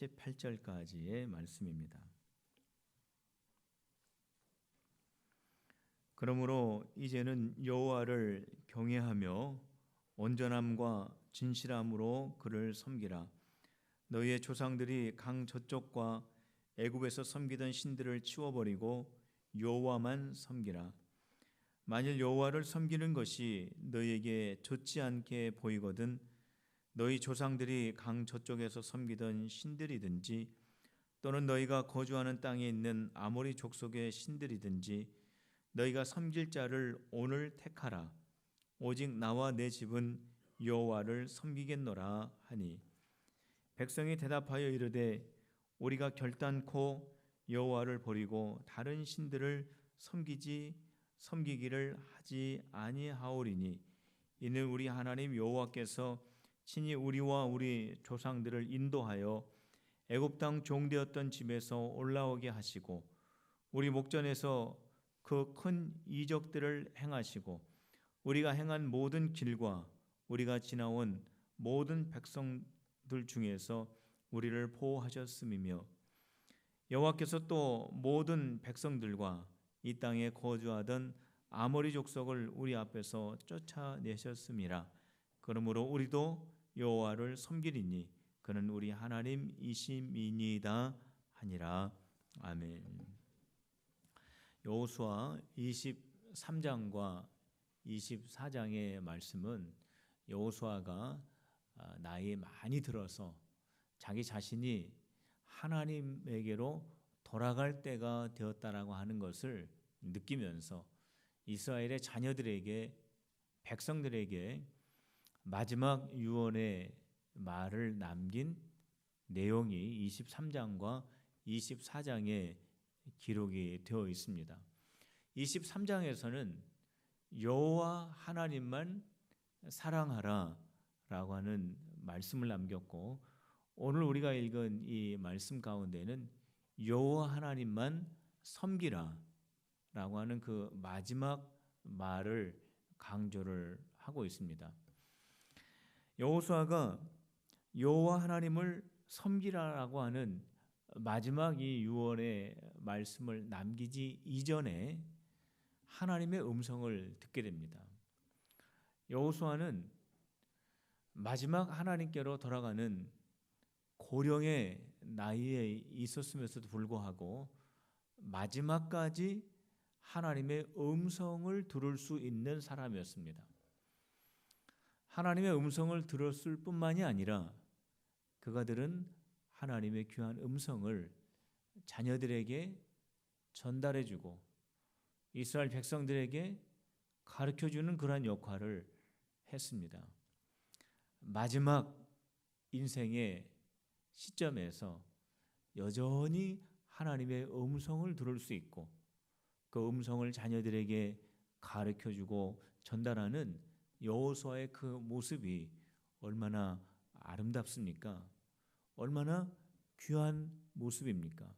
18절까지의 말씀입니다. 그러므로 이제는 여호와를 경외하며 온전함과 진실함으로 그를 섬기라. 너희의 조상들이 강 저쪽과 애굽에서 섬기던 신들을 치워버리고 여호와만 섬기라. 만일 여호와를 섬기는 것이 너희에게 좋지 않게 보이거든 너희 조상들이 강 저쪽에서 섬기던 신들이든지 또는 너희가 거주하는 땅에 있는 아모리 족속의 신들이든지 너희가 섬길 자를 오늘 택하라. 오직 나와 내 집은 여호와를 섬기겠노라 하니 백성이 대답하여 이르되 우리가 결단코 여호와를 버리고 다른 신들을 섬기기를 하지 아니하오리니 이는 우리 하나님 여호와께서 친히 우리와 우리 조상들을 인도하여 애굽 땅 종되었던 집에서 올라오게 하시고 우리 목전에서 그 큰 이적들을 행하시고 우리가 행한 모든 길과 우리가 지나온 모든 백성들 중에서 우리를 보호하셨음이며 여호와께서 또 모든 백성들과 이 땅에 거주하던 아모리 족속을 우리 앞에서 쫓아내셨음이라. 그러므로 우리도 여호와를 섬기리니 그는 우리 하나님이심이니이다 하니라. 아멘. 여호수아 23장과 24장의 말씀은 여호수아가 나이 많이 들어서 자기 자신이 하나님에게로 돌아갈 때가 되었다라고 하는 것을 느끼면서 이스라엘의 자녀들에게 백성들에게 마지막 유언의 말을 남긴 내용이 23장과 24장에 기록이 되어 있습니다. 23장에서는 여호와 하나님만 사랑하라 라고 하는 말씀을 남겼고 오늘 우리가 읽은 이 말씀 가운데는 여호와 하나님만 섬기라 라고 하는 그 마지막 말을 강조를 하고 있습니다. 여호수아가 여호와 하나님을 섬기라라고 하는 마지막 이 유언의 말씀을 남기지 이전에 하나님의 음성을 듣게 됩니다. 여호수아는 마지막 하나님께로 돌아가는 고령의 나이에 있었음에도 불구하고 마지막까지 하나님의 음성을 들을 수 있는 사람이었습니다. 하나님의 음성을 들었을 뿐만이 아니라 그가 들은 하나님의 귀한 음성을 자녀들에게 전달해주고 이스라엘 백성들에게 가르쳐주는 그러한 역할을 했습니다. 마지막 인생의 시점에서 여전히 하나님의 음성을 들을 수 있고 그 음성을 자녀들에게 가르쳐주고 전달하는 여호수아의 그 모습이 얼마나 아름답습니까? 얼마나 귀한 모습입니까?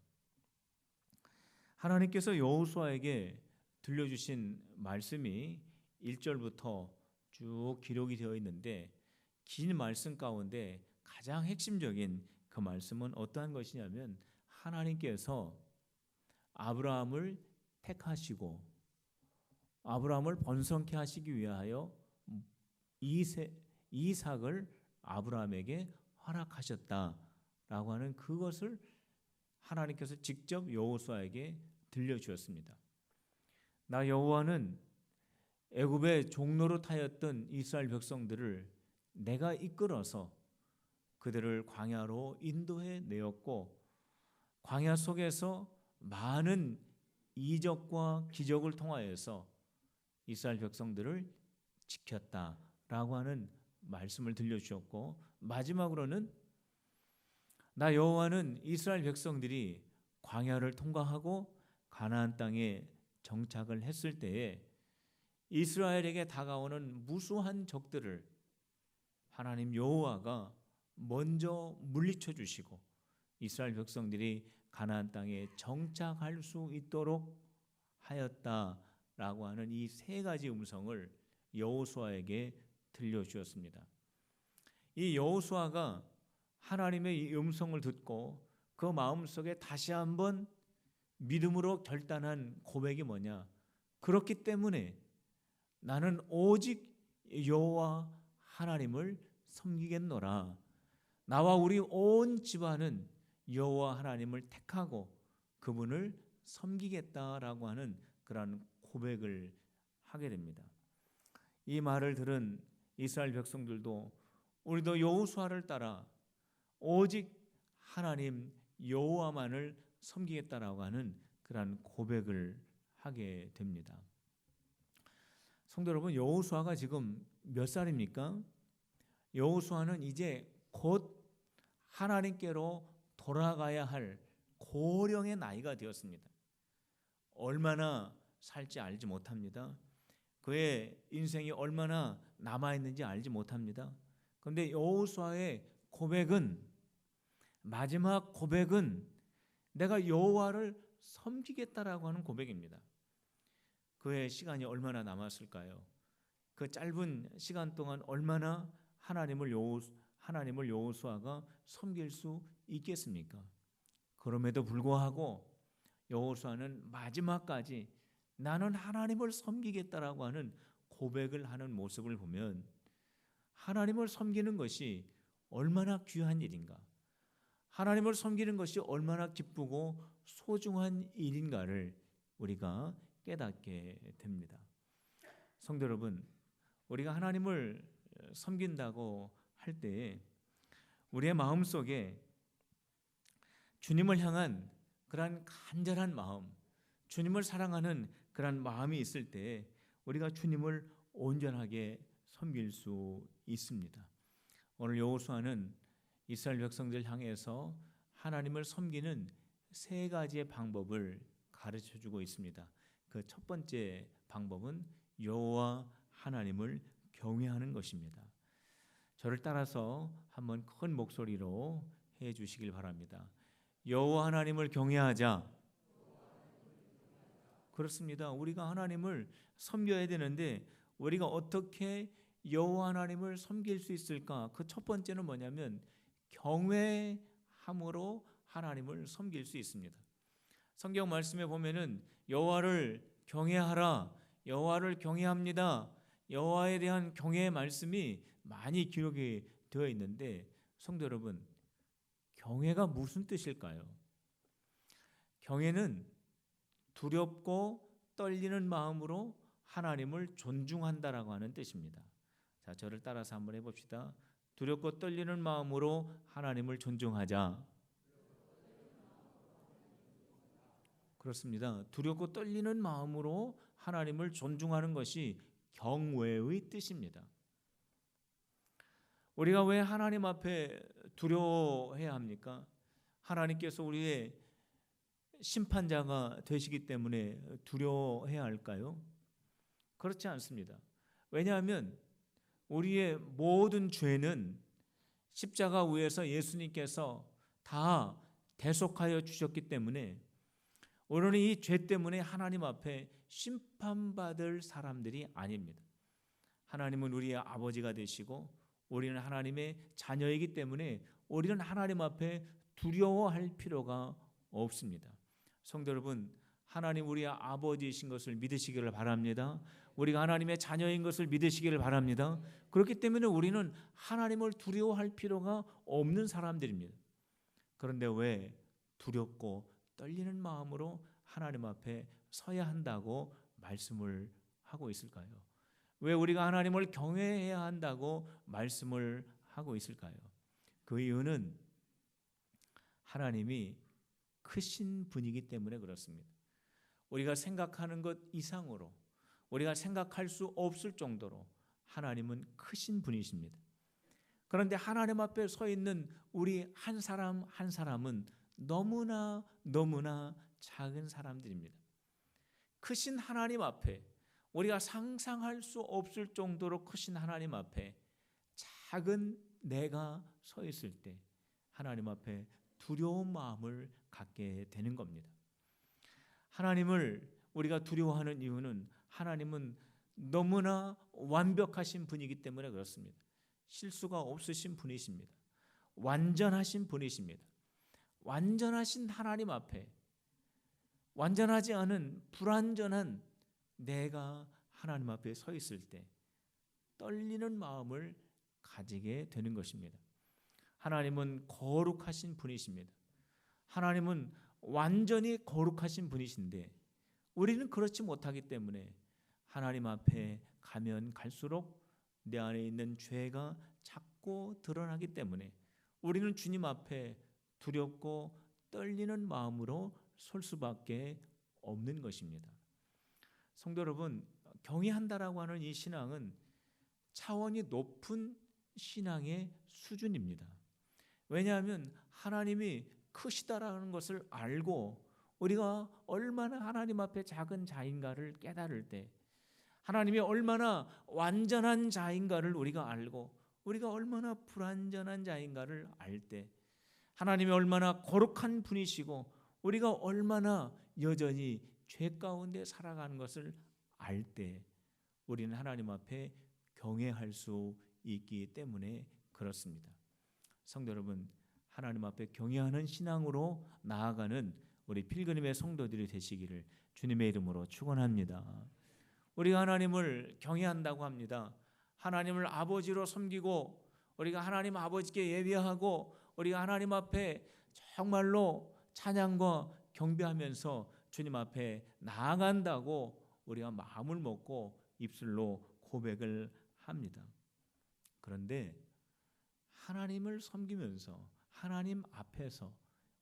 하나님께서 여호수아에게 들려주신 말씀이 1절부터 쭉 기록이 되어 있는데 긴 말씀 가운데 가장 핵심적인 그 말씀은 어떠한 것이냐면 하나님께서 아브라함을 택하시고 아브라함을 번성케 하시기 위하여 이삭을 아브라함에게 허락하셨다라고 하는 그것을 하나님께서 직접 여호수아에게 들려주었습니다. 나 여호와는 애굽의 종로로 타였던 이스라엘 백성들을 내가 이끌어서 그들을 광야로 인도해 내었고 광야 속에서 많은 이적과 기적을 통하여서 이스라엘 백성들을 지켰다라고 하는 말씀을 들려주셨고 마지막으로는 나 여호와는 이스라엘 백성들이 광야를 통과하고 가나안 땅에 정착을 했을 때에 이스라엘에게 다가오는 무수한 적들을 하나님 여호와가 먼저 물리쳐 주시고 이스라엘 백성들이 가나안 땅에 정착할 수 있도록 하였다라고 하는 이 세 가지 음성을 여호수아에게 들려주었습니다. 이 여호수아가 하나님의 이 음성을 듣고 그 마음속에 다시 한번 믿음으로 결단한 고백이 뭐냐? 그렇기 때문에 나는 오직 여호와 하나님을 섬기겠노라. 나와 우리 온 집안은 여호와 하나님을 택하고 그분을 섬기겠다라고 하는 그러한 고백을 하게 됩니다. 이 말을 들은 이스라엘 백성들도 우리도 여호수아를 따라 오직 하나님 여호와만을 섬기겠다라고 하는 그러한 고백을 하게 됩니다. 성도 여러분, 여호수아가 지금 몇 살입니까? 여호수아는 이제 곧 하나님께로 돌아가야 할 고령의 나이가 되었습니다. 얼마나 살지 알지 못합니다. 그의 인생이 얼마나 남아있는지 알지 못합니다. 그런데 여호수아의 고백은, 마지막 고백은 내가 여호와를 섬기겠다라고 하는 고백입니다. 그의 시간이 얼마나 남았을까요? 그 짧은 시간 동안 얼마나 하나님을 여호수아가 섬길 수 있겠습니까? 그럼에도 불구하고 여호수아는 마지막까지 나는 하나님을 섬기겠다라고 하는 고백을 하는 모습을 보면 하나님을 섬기는 것이 얼마나 귀한 일인가, 하나님을 섬기는 것이 얼마나 기쁘고 소중한 일인가를 우리가 깨닫게 됩니다. 성도 여러분, 우리가 하나님을 섬긴다고 할 때 우리의 마음속에 주님을 향한 그러한 간절한 마음, 주님을 사랑하는 그러한 마음이 있을 때 우리가 주님을 온전하게 섬길 수 있습니다. 오늘 여호수아는 이스라엘 백성들 향해서 하나님을 섬기는 세 가지의 방법을 가르쳐주고 있습니다. 그 첫 번째 방법은 여호와 하나님을 경외하는 것입니다. 저를 따라서 한번 큰 목소리로 해 주시길 바랍니다. 여호와 하나님을 경외하자. 그렇습니다. 우리가 하나님을 섬겨야 되는데 우리가 어떻게 여호와 하나님을 섬길 수 있을까? 그 첫 번째는 뭐냐면 경외함으로 하나님을 섬길 수 있습니다. 성경 말씀에 보면은 여호와를 경외하라, 여호와를 경외합니다, 여호와에 대한 경외의 말씀이 많이 기록이 되어 있는데 성도 여러분, 경외가 무슨 뜻일까요? 경외는 두렵고 떨리는 마음으로 하나님을 존중한다라고 하는 뜻입니다. 자, 저를 따라서 한번 해봅시다. 두렵고 떨리는 마음으로 하나님을 존중하자. 그렇습니다. 두렵고 떨리는 마음으로 하나님을 존중하는 것이 경외의 뜻입니다. 우리가 왜 하나님 앞에 두려워해야 합니까? 하나님께서 우리의 심판자가 되시기 때문에 두려워해야 할까요? 그렇지 않습니다. 왜냐하면 우리의 모든 죄는 십자가 위에서 예수님께서 다 대속하여 주셨기 때문에 우리는 이 죄 때문에 하나님 앞에 심판받을 사람들이 아닙니다. 하나님은 우리의 아버지가 되시고 우리는 하나님의 자녀이기 때문에 우리는 하나님 앞에 두려워할 필요가 없습니다. 성도 여러분, 하나님 우리의 아버지이신 것을 믿으시기를 바랍니다. 우리가 하나님의 자녀인 것을 믿으시기를 바랍니다. 그렇기 때문에 우리는 하나님을 두려워할 필요가 없는 사람들입니다. 그런데 왜 두렵고 떨리는 마음으로 하나님 앞에 서야 한다고 말씀을 하고 있을까요? 왜 우리가 하나님을 경외해야 한다고 말씀을 하고 있을까요? 그 이유는 하나님이 크신 분이기 때문에 그렇습니다. 우리가 생각하는 것 이상으로, 우리가 생각할 수 없을 정도로 하나님은 크신 분이십니다. 그런데 하나님 앞에 서 있는 우리 한 사람 한 사람은 너무나 작은 사람들입니다. 크신 하나님 앞에, 우리가 상상할 수 없을 정도로 크신 하나님 앞에 작은 내가 서 있을 때 하나님 앞에 두려운 마음을 갖게 되는 겁니다. 하나님을 우리가 두려워하는 이유는 하나님은 너무나 완벽하신 분이기 때문에 그렇습니다. 실수가 없으신 분이십니다. 완전하신 분이십니다. 완전하신 하나님 앞에 완전하지 않은 불완전한 내가 하나님 앞에 서 있을 때 떨리는 마음을 가지게 되는 것입니다. 하나님은 거룩하신 분이십니다. 하나님은 완전히 거룩하신 분이신데 우리는 그렇지 못하기 때문에 하나님 앞에 가면 갈수록 내 안에 있는 죄가 자꾸 드러나기 때문에 우리는 주님 앞에 두렵고 떨리는 마음으로 설 수밖에 없는 것입니다. 성도 여러분, 경외한다라고 하는 이 신앙은 차원이 높은 신앙의 수준입니다. 왜냐하면 하나님이 크시다라는 것을 알고 우리가 얼마나 하나님 앞에 작은 자인가를 깨달을 때, 하나님이 얼마나 완전한 자인가를 우리가 알고 우리가 얼마나 불완전한 자인가를 알 때, 하나님이 얼마나 거룩한 분이시고 우리가 얼마나 여전히 죄 가운데 살아가는 것을 알 때 우리는 하나님 앞에 경외할 수 있기 때문에 그렇습니다. 성도 여러분, 하나님 앞에 경외하는 신앙으로 나아가는 우리 필그림의 성도들이 되시기를 주님의 이름으로 축원합니다. 우리가 하나님을 경외한다고 합니다. 하나님을 아버지로 섬기고 우리가 하나님 아버지께 예배하고 우리가 하나님 앞에 정말로 찬양과 경배하면서 주님 앞에 나아간다고 우리가 마음을 먹고 입술로 고백을 합니다. 그런데 하나님을 섬기면서 하나님 앞에서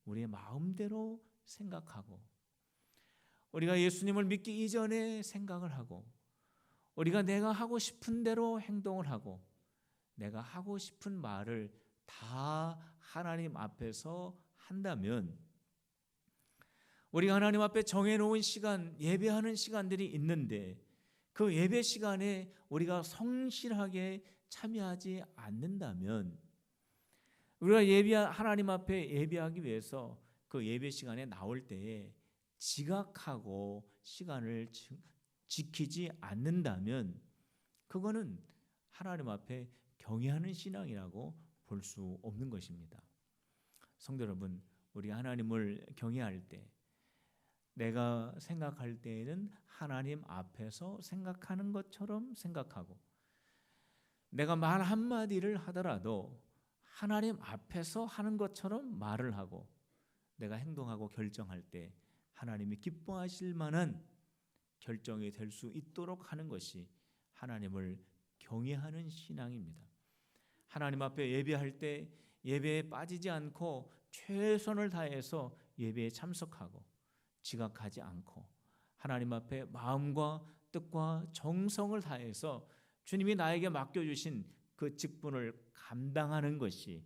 우리의 마음대로 생각하고 우리가 예수님을 믿기 이전에 생각을 하고 우리가 내가 하고 싶은 대로 행동을 하고 내가 하고 싶은 말을 다 하나님 앞에서 한다면 우리가 하나님 앞에 정해놓은 시간, 예배하는 시간들이 있는데 그 예배 시간에 우리가 성실하게 참여하지 않는다면 우리가 하나님 앞에 예배하기 위해서 그 예배 시간에 나올 때에 지각하고 시간을 지키지 않는다면 그거는 하나님 앞에 경외하는 신앙이라고 볼 수 없는 것입니다. 성도 여러분, 우리 하나님을 경외할 때 내가 생각할 때에는 하나님 앞에서 생각하는 것처럼 생각하고 내가 말 한마디를 하더라도 하나님 앞에서 하는 것처럼 말을 하고 내가 행동하고 결정할 때 하나님이 기뻐하실 만한 결정이 될 수 있도록 하는 것이 하나님을 경외하는 신앙입니다. 하나님 앞에 예배할 때 예배에 빠지지 않고 최선을 다해서 예배에 참석하고 지각하지 않고 하나님 앞에 마음과 뜻과 정성을 다해서 주님이 나에게 맡겨주신 그 직분을 감당하는 것이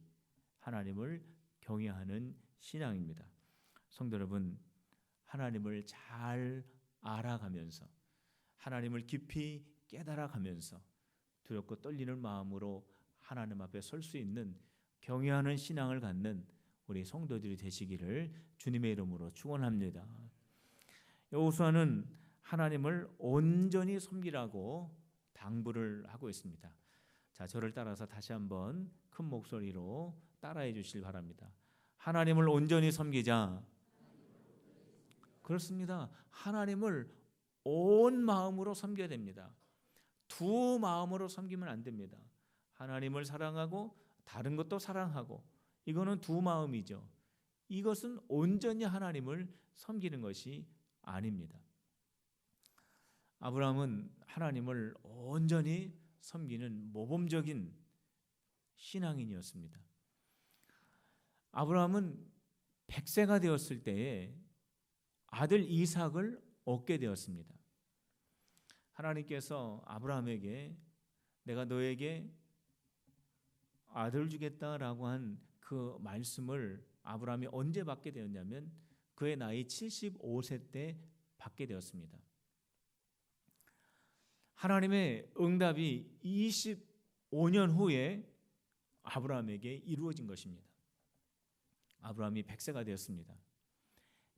하나님을 경외하는 신앙입니다. 성도 여러분, 하나님을 잘 알아가면서 하나님을 깊이 깨달아가면서 두렵고 떨리는 마음으로 하나님 앞에 설 수 있는 경외하는 신앙을 갖는 우리 성도들이 되시기를 주님의 이름으로 축원합니다. 여호수아는 하나님을 온전히 섬기라고 당부를 하고 있습니다. 자, 저를 따라서 다시 한번 큰 목소리로 따라해 주시길 바랍니다. 하나님을 온전히 섬기자. 그렇습니다. 하나님을 온 마음으로 섬겨야 됩니다. 두 마음으로 섬기면 안 됩니다. 하나님을 사랑하고 다른 것도 사랑하고 이거는 두 마음이죠. 이것은 온전히 하나님을 섬기는 것이 아닙니다. 아브라함은 하나님을 온전히 섬기는 모범적인 신앙인이었습니다. 아브라함은 100세가 되었을 때에 아들 이삭을 얻게 되었습니다. 하나님께서 아브라함에게 내가 너에게 아들 주겠다라고 한 그 말씀을 아브라함이 언제 받게 되었냐면 그의 나이 75세 때 받게 되었습니다. 하나님의 응답이 25년 후에 아브라함에게 이루어진 것입니다. 아브라함이 100세가 되었습니다.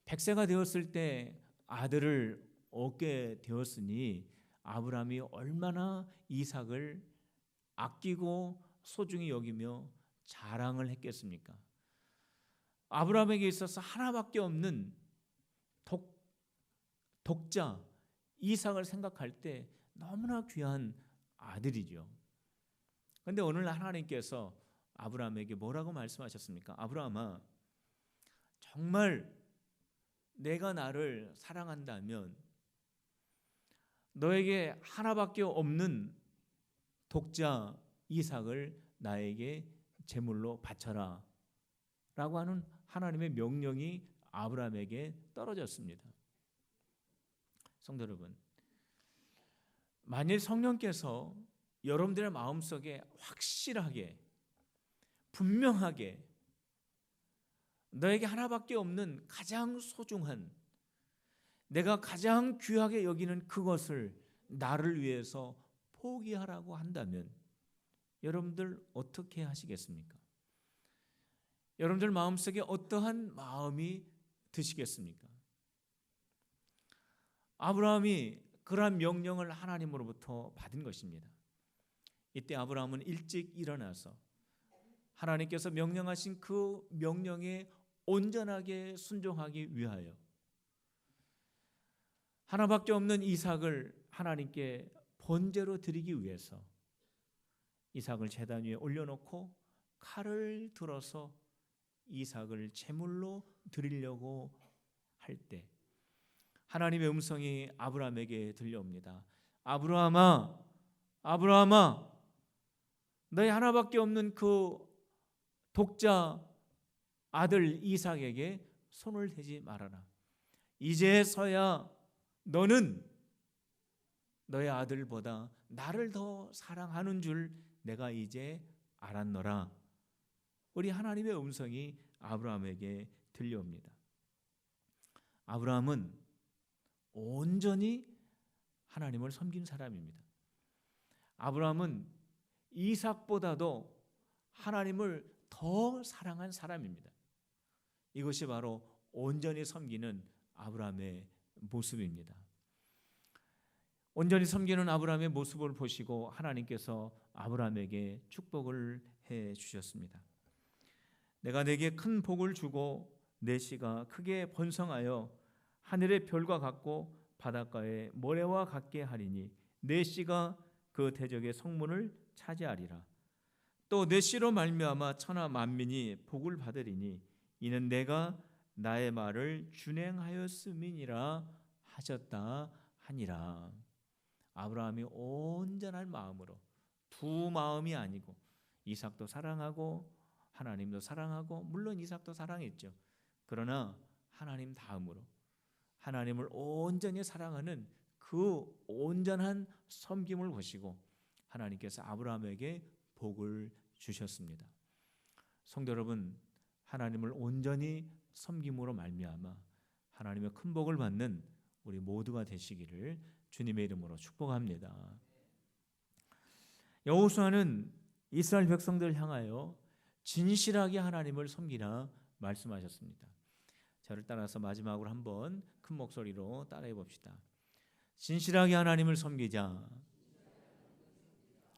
100세가 되었을 때 아들을 얻게 되었으니 아브라함이 얼마나 이삭을 아끼고 소중히 여기며 자랑을 했겠습니까? 아브라함에게 있어서 하나밖에 없는 독자 이삭을 생각할 때 너무나 귀한 아들이죠. 그런데 오늘 하나님께서 아브라함에게 뭐라고 말씀하셨습니까? 아브라함아, 정말 내가 나를 사랑한다면 너에게 하나밖에 없는 독자 이삭을 나에게 제물로 바쳐라 라고 하는 하나님의 명령이 아브라함에게 떨어졌습니다. 성도 여러분, 만일 성령께서 여러분들의 마음속에 확실하게 분명하게 너에게 하나밖에 없는 가장 소중한, 내가 가장 귀하게 여기는 그것을 나를 위해서 포기하라고 한다면 여러분들 어떻게 하시겠습니까? 여러분들 마음속에 어떠한 마음이 드시겠습니까? 아브라함이 그러한 명령을 하나님으로부터 받은 것입니다. 이때 아브라함은 일찍 일어나서 하나님께서 명령하신 그 명령에 온전하게 순종하기 위하여 하나밖에 없는 이삭을 하나님께 번제로 드리기 위해서 이삭을 제단 위에 올려놓고 칼을 들어서 이삭을 제물로 드리려고 할 때 하나님의 음성이 아브라함에게 들려옵니다. 아브라함아, 아브라함아, 너희 하나밖에 없는 그 독자 아들 이삭에게 손을 대지 말아라. 이제서야 너는 너의 아들보다 나를 더 사랑하는 줄 내가 이제 알았노라. 우리 하나님의 음성이 아브라함에게 들려옵니다. 아브라함은 온전히 하나님을 섬긴 사람입니다. 아브라함은 이삭보다도 하나님을 더 사랑한 사람입니다. 이것이 바로 온전히 섬기는 아브라함의 모습입니다. 온전히 섬기는 아브라함의 모습을 보시고 하나님께서 아브라함에게 축복을 해 주셨습니다. 내가 내게 큰 복을 주고 내 씨가 크게 번성하여 하늘의 별과 같고 바닷가의 모래와 같게 하리니 내 씨가 그 대적의 성문을 차지하리라. 또 내 씨로 말미암아 천하 만민이 복을 받으리니 이는 내가 나의 말을 준행하였음이니라 하셨다 하니라. 아브라함이 온전한 마음으로, 두 마음이 아니고 이삭도 사랑하고 하나님도 사랑하고, 물론 이삭도 사랑했죠. 그러나 하나님 다음으로 하나님을 온전히 사랑하는 그 온전한 섬김을 보시고 하나님께서 아브라함에게 복을 주셨습니다. 성도 여러분, 하나님을 온전히 섬김으로 말미암아 하나님의 큰 복을 받는 우리 모두가 되시기를 주님의 이름으로 축복합니다. 여호수아는 이스라엘 백성들을 향하여 진실하게 하나님을 섬기라 말씀하셨습니다. 저를 따라서 마지막으로 한번 큰 목소리로 따라해 봅시다. 진실하게 하나님을 섬기자.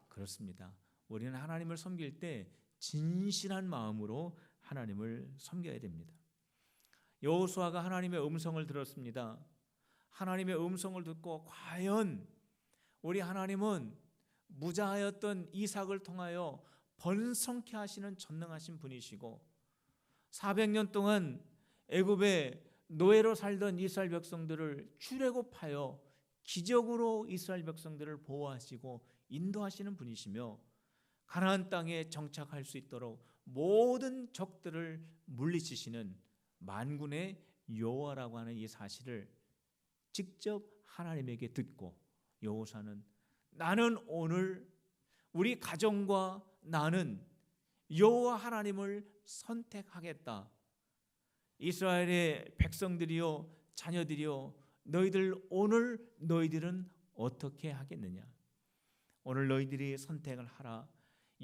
그렇습니다. 우리는 하나님을 섬길 때 진실한 마음으로 하나님을 섬겨야 됩니다. 여호수아가 하나님의 음성을 들었습니다. 하나님의 음성을 듣고 과연 우리 하나님은 무자하였던 이삭을 통하여 번성케 하시는 전능하신 분이시고 400년 동안 애굽의 노예로 살던 이스라엘 백성들을 출애굽하여 기적으로 이스라엘 백성들을 보호하시고 인도하시는 분이시며 가나안 땅에 정착할 수 있도록 모든 적들을 물리치시는 만군의 여호와라고 하는 이 사실을 직접 하나님에게 듣고 여호수아는 나는 오늘 우리 가정과 나는 여호와 하나님을 선택하겠다. 이스라엘의 백성들이요 자녀들이요 너희들 오늘 너희들은 어떻게 하겠느냐? 오늘 너희들이 선택을 하라.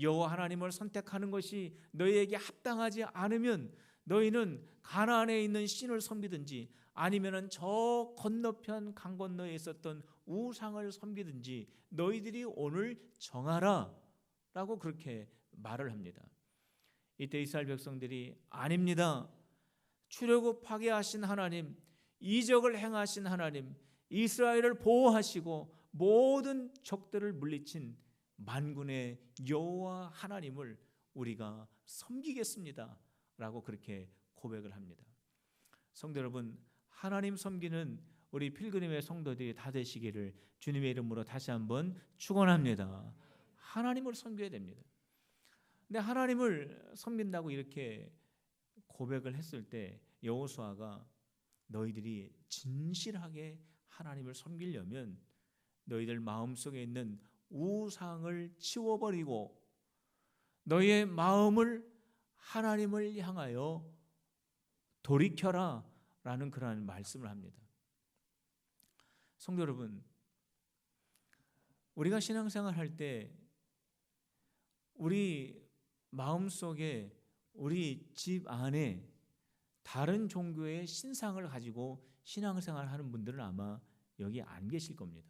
여호와 하나님을 선택하는 것이 너희에게 합당하지 않으면 너희는 가나안에 있는 신을 섬기든지 아니면은 저 건너편 강 건너에 있었던 우상을 섬기든지 너희들이 오늘 정하라 라고 그렇게 말을 합니다. 이때 이스라엘 백성들이 아닙니다. 출애굽하게 하신 하나님, 이적을 행하신 하나님, 이스라엘을 보호하시고 모든 적들을 물리친 만군의 여호와 하나님을 우리가 섬기겠습니다 라고 그렇게 고백을 합니다. 성도 여러분, 하나님 섬기는 우리 필그림의 성도들이 다 되시기를 주님의 이름으로 다시 한번 축원합니다. 하나님을 섬겨야 됩니다. 근데 하나님을 섬긴다고 이렇게 고백을 했을 때 여호수아가 너희들이 진실하게 하나님을 섬기려면 너희들 마음속에 있는 우상을 치워버리고 너희의 마음을 하나님을 향하여 돌이켜라 라는 그러한 말씀을 합니다. 성도 여러분, 우리가 신앙생활 할 때 우리 마음속에 우리 집 안에 다른 종교의 신상을 가지고 신앙생활 하는 분들은 아마 여기 안 계실 겁니다.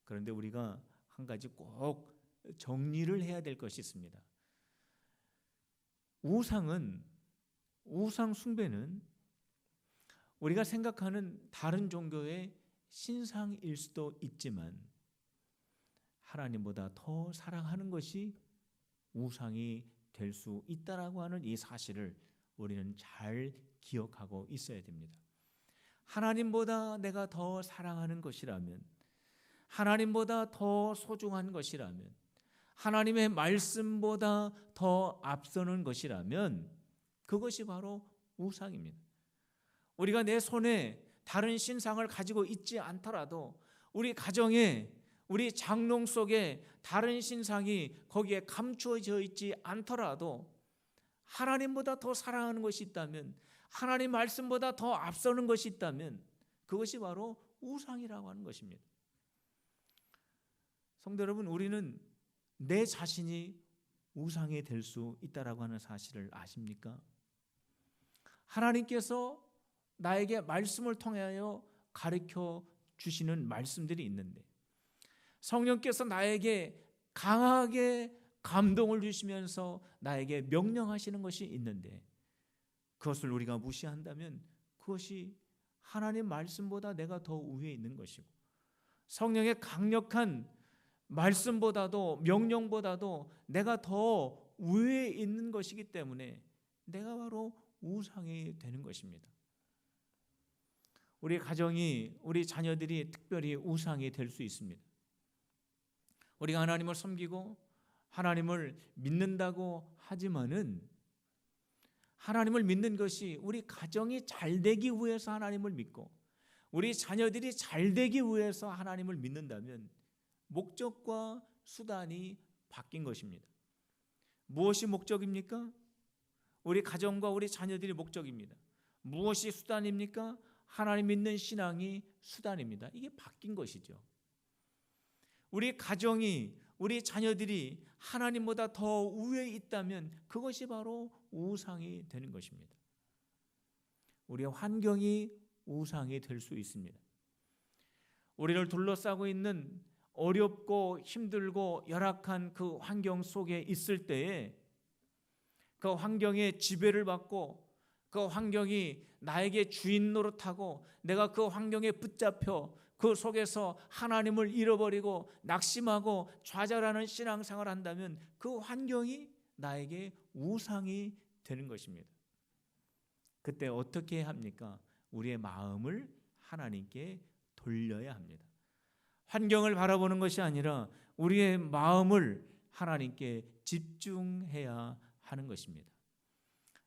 그런데 우리가 한 가지 꼭 정리를 해야 될 것이 있습니다. 우상 숭배는 우리가 생각하는 다른 종교의 신상일 수도 있지만 하나님보다 더 사랑하는 것이 우상이 될 수 있다라고 하는 이 사실을 우리는 잘 기억하고 있어야 됩니다. 하나님보다 내가 더 사랑하는 것이라면, 하나님보다 더 소중한 것이라면, 하나님의 말씀보다 더 앞서는 것이라면 그것이 바로 우상입니다. 우리가 내 손에 다른 신상을 가지고 있지 않더라도 우리 가정에, 우리 장롱 속에 다른 신상이 거기에 감추어져 있지 않더라도 하나님보다 더 사랑하는 것이 있다면, 하나님 말씀보다 더 앞서는 것이 있다면 그것이 바로 우상이라고 하는 것입니다. 성도 여러분, 우리는 내 자신이 우상이 될 수 있다라고 하는 사실을 아십니까? 하나님께서 나에게 말씀을 통하여 가르쳐 주시는 말씀들이 있는데, 성령께서 나에게 강하게 감동을 주시면서 나에게 명령하시는 것이 있는데 그것을 우리가 무시한다면 그것이 하나님 말씀보다 내가 더 위에 있는 것이고, 성령의 강력한 말씀보다도 명령보다도 내가 더 위에 있는 것이기 때문에 내가 바로 우상이 되는 것입니다. 우리 가정이, 우리 자녀들이 특별히 우상이 될 수 있습니다. 우리가 하나님을 섬기고 하나님을 믿는다고 하지만은 하나님을 믿는 것이 우리 가정이 잘 되기 위해서 하나님을 믿고 우리 자녀들이 잘 되기 위해서 하나님을 믿는다면 목적과 수단이 바뀐 것입니다. 무엇이 목적입니까? 우리 가정과 우리 자녀들이 목적입니다. 무엇이 수단입니까? 하나님 믿는 신앙이 수단입니다. 이게 바뀐 것이죠. 우리 가정이, 우리 자녀들이 하나님보다 더 위에 있다면 그것이 바로 우상이 되는 것입니다. 우리의 환경이 우상이 될 수 있습니다. 우리를 둘러싸고 있는 어렵고 힘들고 열악한 그 환경 속에 있을 때에 그 환경의 지배를 받고 그 환경이 나에게 주인 노릇하고 내가 그 환경에 붙잡혀 그 속에서 하나님을 잃어버리고 낙심하고 좌절하는 신앙생활을 한다면 그 환경이 나에게 우상이 되는 것입니다. 그때 어떻게 합니까? 우리의 마음을 하나님께 돌려야 합니다. 환경을 바라보는 것이 아니라 우리의 마음을 하나님께 집중해야 하는 것입니다.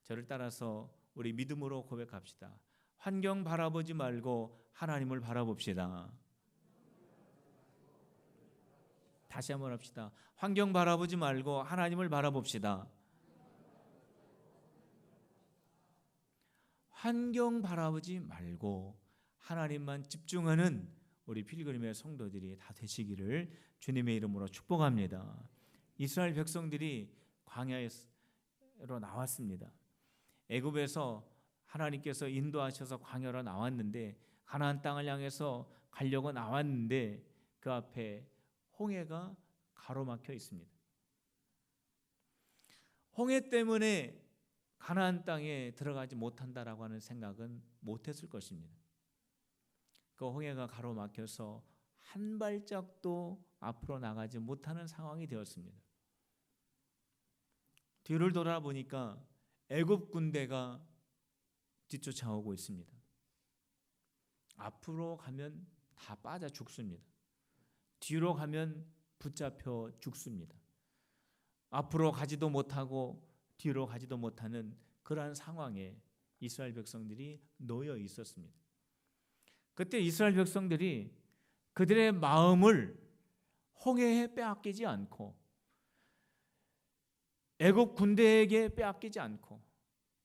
저를 따라서 우리 믿음으로 고백합시다. 환경 바라보지 말고 하나님을 바라봅시다. 다시 한번 합시다. 환경 바라보지 말고 하나님을 바라봅시다. 환경 바라보지 말고 하나님만 집중하는 우리 필그림의 성도들이 다 되시기를 주님의 이름으로 축복합니다. 이스라엘 백성들이 광야로 나왔습니다. 애굽에서 하나님께서 인도하셔서 광야로 나왔는데 가나안 땅을 향해서 가려고 나왔는데 그 앞에 홍해가 가로막혀 있습니다. 홍해 때문에 가나안 땅에 들어가지 못한다라고 하는 생각은 못했을 것입니다. 그 홍해가 가로막혀서 한 발짝도 앞으로 나가지 못하는 상황이 되었습니다. 뒤를 돌아보니까 애굽 군대가 뒤쫓아오고 있습니다. 앞으로 가면 다 빠져 죽습니다. 뒤로 가면 붙잡혀 죽습니다. 앞으로 가지도 못하고 뒤로 가지도 못하는 그러한 상황에 이스라엘 백성들이 놓여 있었습니다. 그때 이스라엘 백성들이 그들의 마음을 홍해에 빼앗기지 않고 애굽 군대에게 빼앗기지 않고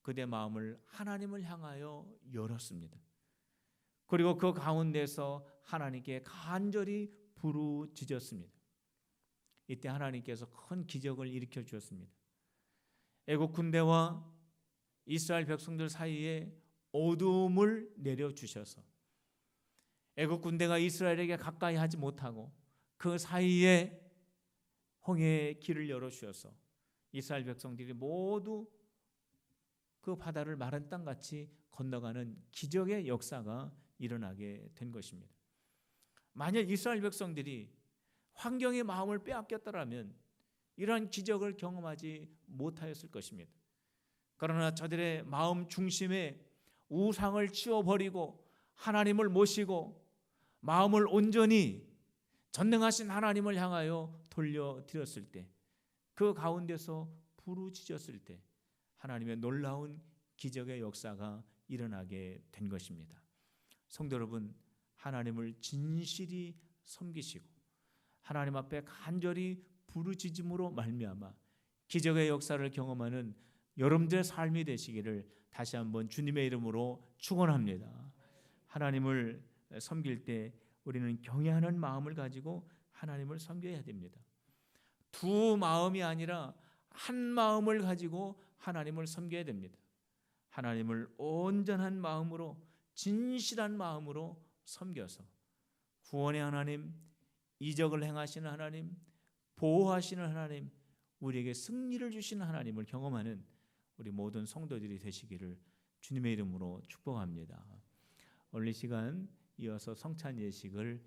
그들의 마음을 하나님을 향하여 열었습니다. 그리고 그 가운데서 하나님께 간절히 부르짖었습니다. 이때 하나님께서 큰 기적을 일으켜 주었습니다. 애굽 군대와 이스라엘 백성들 사이에 어두움을 내려주셔서 애굽 군대가 이스라엘에게 가까이 하지 못하고 그 사이에 홍해의 길을 열어주셔서 이스라엘 백성들이 모두 그 바다를 마른 땅같이 건너가는 기적의 역사가 일어나게 된 것입니다. 만약 이스라엘 백성들이 환경의 마음을 빼앗겼더라면 이러한 기적을 경험하지 못하였을 것입니다. 그러나 저들의 마음 중심에 우상을 치워버리고 하나님을 모시고 마음을 온전히 전능하신 하나님을 향하여 돌려드렸을 때, 그 가운데서 부르짖었을 때 하나님의 놀라운 기적의 역사가 일어나게 된 것입니다. 성도 여러분, 하나님을 진실이 섬기시고 하나님 앞에 간절히 부르짖음으로 말미암아 기적의 역사를 경험하는 여러분들의 삶이 되시기를 다시 한번 주님의 이름으로 축원합니다. 하나님을 섬길 때 우리는 경외하는 마음을 가지고 하나님을 섬겨야 됩니다. 두 마음이 아니라 한 마음을 가지고 하나님을 섬겨야 됩니다. 하나님을 온전한 마음으로, 진실한 마음으로 섬겨서 구원의 하나님, 이적을 행하시는 하나님, 보호하시는 하나님, 우리에게 승리를 주시는 하나님을 경험하는 우리 모든 성도들이 되시기를 주님의 이름으로 축복합니다. 오늘 이 시간 이어서 성찬 예식을